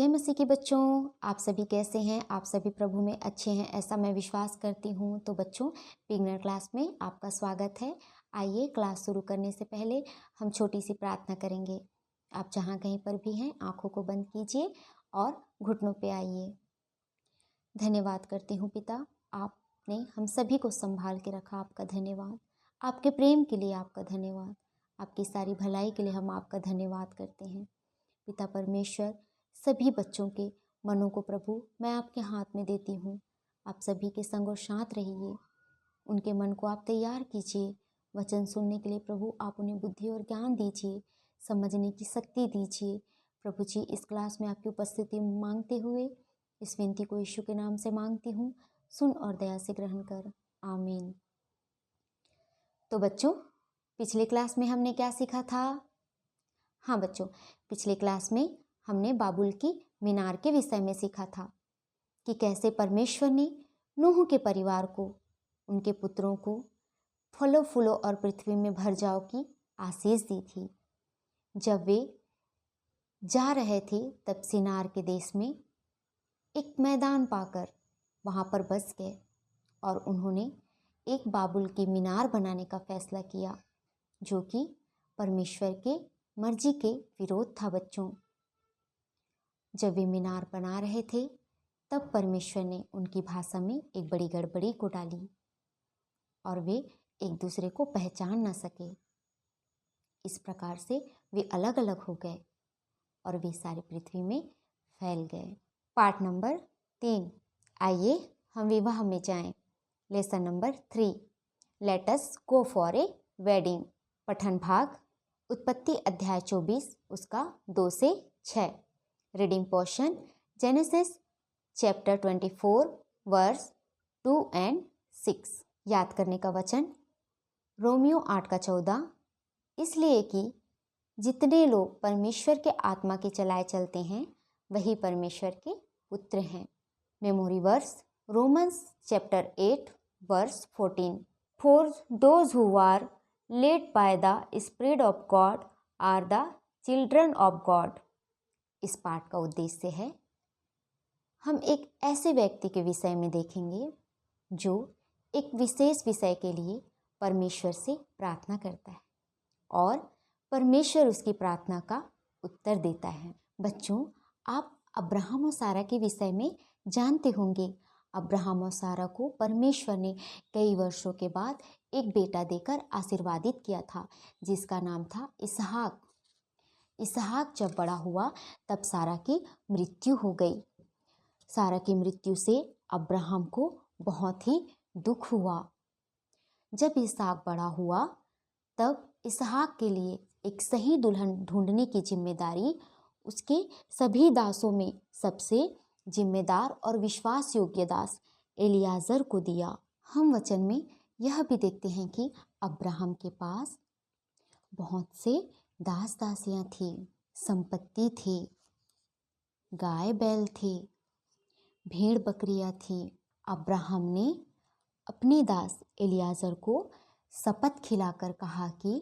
जय मसीह के बच्चों, आप सभी कैसे हैं? आप सभी प्रभु में अच्छे हैं, ऐसा मैं विश्वास करती हूँ। तो बच्चों, बिगनर क्लास में आपका स्वागत है। आइए, क्लास शुरू करने से पहले हम छोटी सी प्रार्थना करेंगे। आप जहाँ कहीं पर भी हैं, आंखों को बंद कीजिए और घुटनों पे आइए। धन्यवाद करती हूँ पिता, आपने हम सभी को संभाल के रखा। आपका धन्यवाद। आपके प्रेम के लिए आपका धन्यवाद। आपकी सारी भलाई के लिए हम आपका धन्यवाद करते हैं। पिता परमेश्वर, सभी बच्चों के मनों को प्रभु मैं आपके हाथ में देती हूँ। आप सभी के संग और साथ रहिए, उनके मन को आप तैयार कीजिए। वचन सुनने के लिए प्रभु आप उन्हें बुद्धि और ज्ञान दीजिए, समझने की शक्ति दीजिए। प्रभु जी, इस क्लास में आपकी उपस्थिति मांगते हुए इस विनती को यीशु के नाम से मांगती हूँ। सुन और दया से ग्रहण कर, आमीन। तो बच्चों, पिछले क्लास में हमने क्या सीखा था? हाँ बच्चों, पिछले क्लास में हमने बाबुल की मीनार के विषय में सीखा था कि कैसे परमेश्वर ने नूह के परिवार को, उनके पुत्रों को फलों फूलों और पृथ्वी में भर जाओ की आशीष दी थी। जब वे जा रहे थे तब सिनार के देश में एक मैदान पाकर वहाँ पर बस गए और उन्होंने एक बाबुल की मीनार बनाने का फैसला किया, जो कि परमेश्वर के मर्जी के विरोध था। बच्चों, जब वे मीनार बना रहे थे तब परमेश्वर ने उनकी भाषा में एक बड़ी गड़बड़ी को डाली और वे एक दूसरे को पहचान न सके। इस प्रकार से वे अलग अलग हो गए और वे सारी पृथ्वी में फैल गए। पाठ नंबर 3, आइए हम विवाह में जाएं। Lesson number 3, let us go for a wedding. पठन भाग उत्पत्ति अध्याय 24 उसका 2 से 6। Reading portion Genesis chapter 24 verse 2 and 6। याद करने का वचन रोमियो 8 का 14। इसलिए कि जितने लोग परमेश्वर के आत्मा के चलाए चलते हैं वही परमेश्वर के पुत्र हैं। Memory verse Romans chapter 8 verse 14। For those who are led by the spirit of God are the children of God. इस पाठ का उद्देश्य है, हम एक ऐसे व्यक्ति के विषय में देखेंगे जो एक विशेष विषय के लिए परमेश्वर से प्रार्थना करता है और परमेश्वर उसकी प्रार्थना का उत्तर देता है। बच्चों, आप अब्राहम और सारा के विषय में जानते होंगे। अब्राहम और सारा को परमेश्वर ने कई वर्षों के बाद एक बेटा देकर आशीर्वादित किया था, जिसका नाम था इसहाक। इसहाक जब बड़ा हुआ तब सारा की मृत्यु हो गई। सारा की मृत्यु से अब्राहम को बहुत ही दुख हुआ। जब इसहाक बड़ा हुआ तब इसहाक के लिए एक सही दुल्हन ढूंढने की जिम्मेदारी उसके सभी दासों में सबसे जिम्मेदार और विश्वास योग्य दास एलियाजर को दिया। हम वचन में यह भी देखते हैं कि अब्राहम के पास बहुत से दास दासियां थी, संपत्ति थी, गाय बैल थे, भेड़ बकरियां थी। अब्राहम ने अपने दास एलियाजर को शपथ खिलाकर कहा कि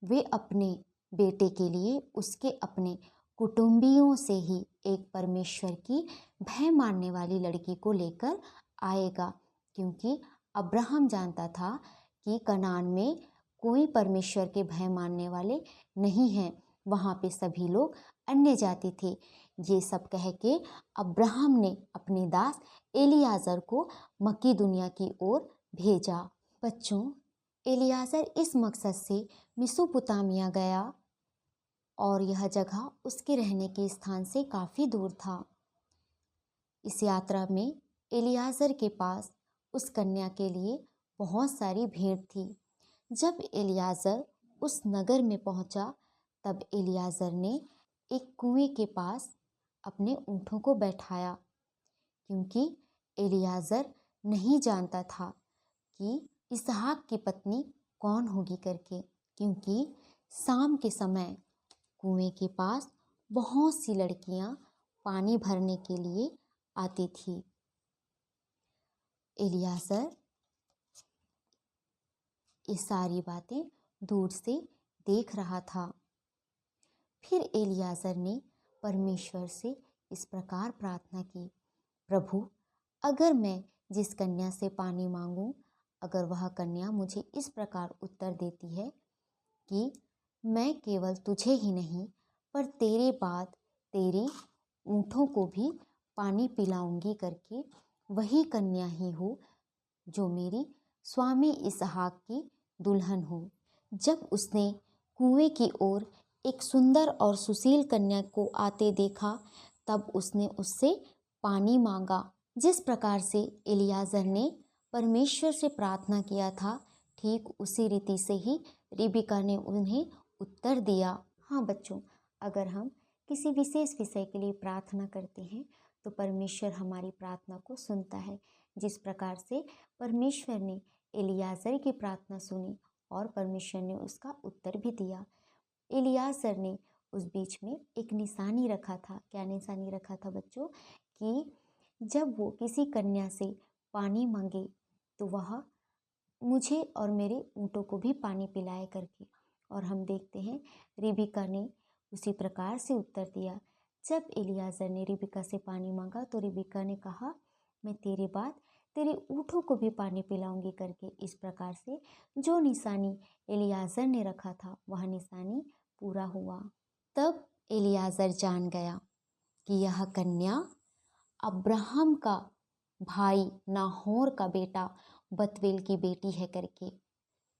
वे अपने बेटे के लिए उसके अपने कुटुंबियों से ही एक परमेश्वर की भय मानने वाली लड़की को लेकर आएगा, क्योंकि अब्राहम जानता था कि कनान में कोई परमेश्वर के भय मानने वाले नहीं हैं। वहाँ पे सभी लोग अन्य जाति थे। ये सब कह के अब्राहम ने अपने दास एलियाजर को मक्की दुनिया की ओर भेजा। बच्चों, एलियाजर इस मकसद से मेसोपोटामिया गया और यह जगह उसके रहने के स्थान से काफ़ी दूर था। इस यात्रा में एलियाजर के पास उस कन्या के लिए बहुत सारी भेंट थी। जब एलियाजर उस नगर में पहुंचा तब एलियाजर ने एक कुएं के पास अपने ऊँटों को बैठाया, क्योंकि एलियाजर नहीं जानता था कि इसहाक की पत्नी कौन होगी करके, क्योंकि शाम के समय कुएं के पास बहुत सी लड़कियां पानी भरने के लिए आती थी। एलियाजर ये सारी बातें दूर से देख रहा था। फिर एलियाजर ने परमेश्वर से इस प्रकार प्रार्थना की, प्रभु, अगर मैं जिस कन्या से पानी मांगूं, अगर वह कन्या मुझे इस प्रकार उत्तर देती है कि मैं केवल तुझे ही नहीं पर तेरे बाद तेरी ऊँटों को भी पानी पिलाऊंगी करके, वही कन्या ही हो जो मेरी स्वामी इसहाक की दुल्हन हो। जब उसने कुएं की ओर एक सुंदर और सुशील कन्या को आते देखा, तब उसने उससे पानी मांगा। जिस प्रकार से एलियाजर ने परमेश्वर से प्रार्थना किया था, ठीक उसी रीति से ही रिबिका ने उन्हें उत्तर दिया। हाँ बच्चों, अगर हम किसी विशेष विषय के लिए प्रार्थना करते हैं तो परमेश्वर हमारी प्रार्थना को सुनता है। जिस प्रकार से परमेश्वर ने एलियाजर की प्रार्थना सुनी और परमेश्वर ने उसका उत्तर भी दिया। एलियाजर ने उस बीच में एक निशानी रखा था। क्या निशानी रखा था बच्चों? कि जब वो किसी कन्या से पानी मांगे तो वह मुझे और मेरे ऊँटों को भी पानी पिलाए करके। और हम देखते हैं रिबिका ने उसी प्रकार से उत्तर दिया। जब एलियाजर ने रिबिका से पानी मांगा तो रिबिका ने कहा, मैं तेरे बाद तेरे ऊँटों को भी पानी पिलाऊंगी करके। इस प्रकार से जो निशानी एलियाजर ने रखा था वह निशानी पूरा हुआ। तब एलियाजर जान गया कि यह कन्या अब्राहम का भाई नाहोर का बेटा बतूएल की बेटी है करके।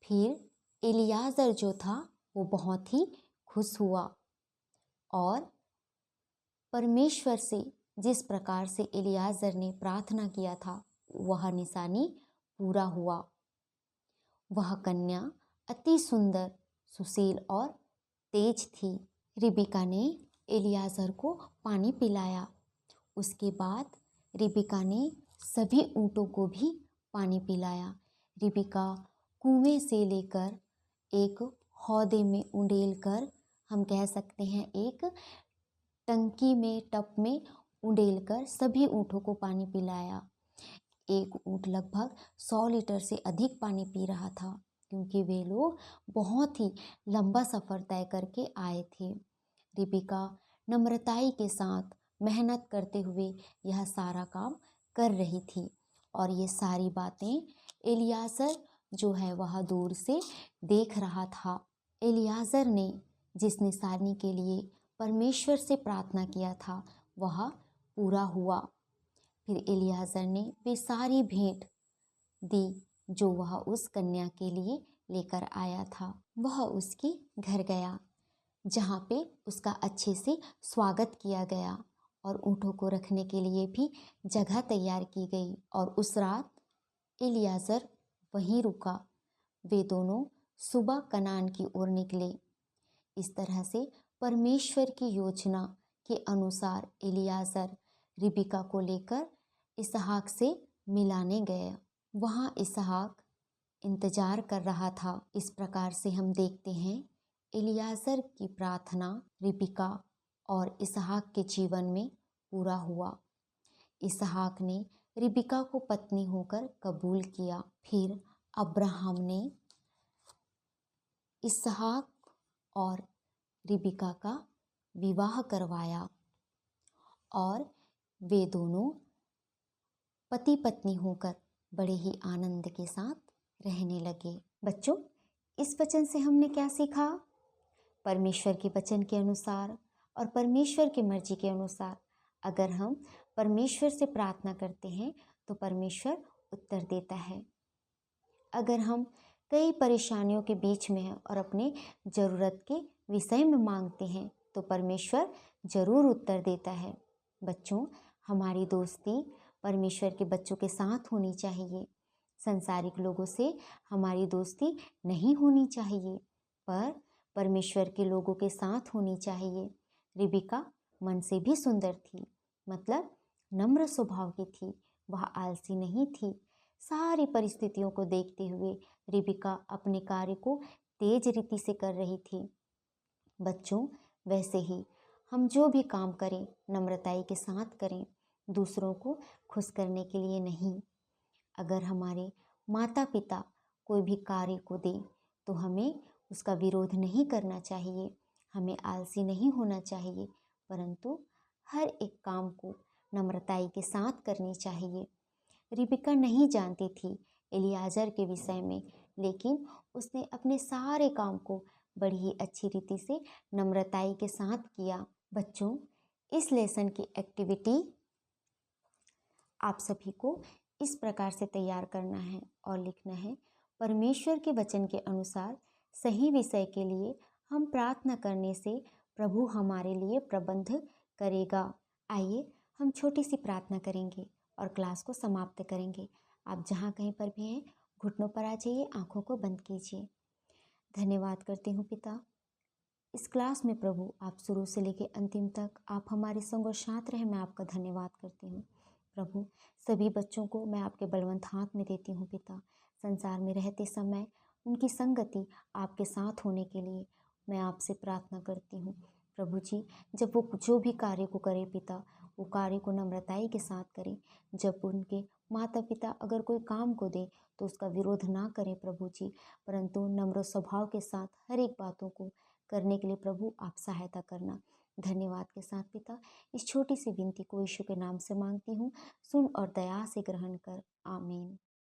फिर एलियाजर जो था वो बहुत ही खुश हुआ और परमेश्वर से जिस प्रकार से एलियाजर ने प्रार्थना किया था वह निशानी पूरा हुआ। वह कन्या अति सुंदर, सुशील और तेज थी। रिबिका ने एलियाजर को पानी पिलाया। उसके बाद रिबिका ने सभी ऊँटों को भी पानी पिलाया। रिबिका कुएं से लेकर एक हौदे में उंडेल कर, हम कह सकते हैं एक टंकी में, टब में उंडेल कर सभी ऊँटों को पानी पिलाया। एक ऊँट लगभग 100 लीटर से अधिक पानी पी रहा था, क्योंकि वे लोग बहुत ही लंबा सफ़र तय करके आए थे। रिबिका नम्रताई के साथ मेहनत करते हुए यह सारा काम कर रही थी और ये सारी बातें एलियाजर जो है वह दूर से देख रहा था। एलियाजर ने जिस निशानी के लिए परमेश्वर से प्रार्थना किया था वह पूरा हुआ। फिर एलियाजर ने वे सारी भेंट दी जो वह उस कन्या के लिए लेकर आया था। वह उसके घर गया जहाँ पे उसका अच्छे से स्वागत किया गया और ऊँटों को रखने के लिए भी जगह तैयार की गई। और उस रात एलियाजर वहीं रुका। वे दोनों सुबह कनान की ओर निकले। इस तरह से परमेश्वर की योजना के अनुसार एलियाजर रिबिका को लेकर इसहाक से मिलाने गए। वहाँ इसहाक इंतजार कर रहा था। इस प्रकार से हम देखते हैं एलियाजर की प्रार्थना रिबिका और इसहाक के जीवन में पूरा हुआ। इसहाक ने रिबिका को पत्नी होकर कबूल किया। फिर अब्राहम ने इसहाक और रिबिका का विवाह करवाया और वे दोनों पति पत्नी होकर बड़े ही आनंद के साथ रहने लगे। बच्चों, इस वचन से हमने क्या सीखा? परमेश्वर के वचन के अनुसार और परमेश्वर की मर्जी के अनुसार अगर हम परमेश्वर से प्रार्थना करते हैं तो परमेश्वर उत्तर देता है। अगर हम कई परेशानियों के बीच में हैं और अपने ज़रूरत के विषय में मांगते हैं तो परमेश्वर ज़रूर उत्तर देता है। बच्चों, हमारी दोस्ती परमेश्वर के बच्चों के साथ होनी चाहिए। संसारिक लोगों से हमारी दोस्ती नहीं होनी चाहिए, पर परमेश्वर के लोगों के साथ होनी चाहिए। रिबिका मन से भी सुंदर थी, मतलब नम्र स्वभाव की थी। वह आलसी नहीं थी। सारी परिस्थितियों को देखते हुए रिबिका अपने कार्य को तेज रीति से कर रही थी। बच्चों, वैसे ही हम जो भी काम करें नम्रताई के साथ करें, दूसरों को खुश करने के लिए नहीं। अगर हमारे माता पिता कोई भी कार्य को दें तो हमें उसका विरोध नहीं करना चाहिए, हमें आलसी नहीं होना चाहिए, परंतु हर एक काम को नम्रताई के साथ करनी चाहिए। रिबेका नहीं जानती थी एलियाजर के विषय में, लेकिन उसने अपने सारे काम को बड़ी ही अच्छी रीति से नम्रताई के साथ किया। बच्चों, इस लेसन की एक्टिविटी आप सभी को इस प्रकार से तैयार करना है और लिखना है। परमेश्वर के वचन के अनुसार सही विषय के लिए हम प्रार्थना करने से प्रभु हमारे लिए प्रबंध करेगा। आइए हम छोटी सी प्रार्थना करेंगे और क्लास को समाप्त करेंगे। आप जहाँ कहीं पर भी हैं, घुटनों पर आ जाइए, आंखों को बंद कीजिए। धन्यवाद करती हूँ पिता, इस क्लास में प्रभु आप शुरू से लेकर अंतिम तक आप हमारे संग और साथ रहे। मैं आपका धन्यवाद करती हूँ प्रभु। सभी बच्चों को मैं आपके बलवंत हाथ में देती हूँ पिता। संसार में रहते समय उनकी संगति आपके साथ होने के लिए मैं आपसे प्रार्थना करती हूँ प्रभु जी। जब वो जो भी कार्य को करे पिता, वो कार्य को नम्रताई के साथ करें। जब उनके माता पिता अगर कोई काम को दे तो उसका विरोध ना करें प्रभु जी, परंतु नम्र स्वभाव के साथ हर एक बातों को करने के लिए प्रभु आप सहायता करना। धन्यवाद के साथ पिता, इस छोटी सी विनती को यीशु के नाम से मांगती हूँ। सुन और दया से ग्रहण कर, आमीन।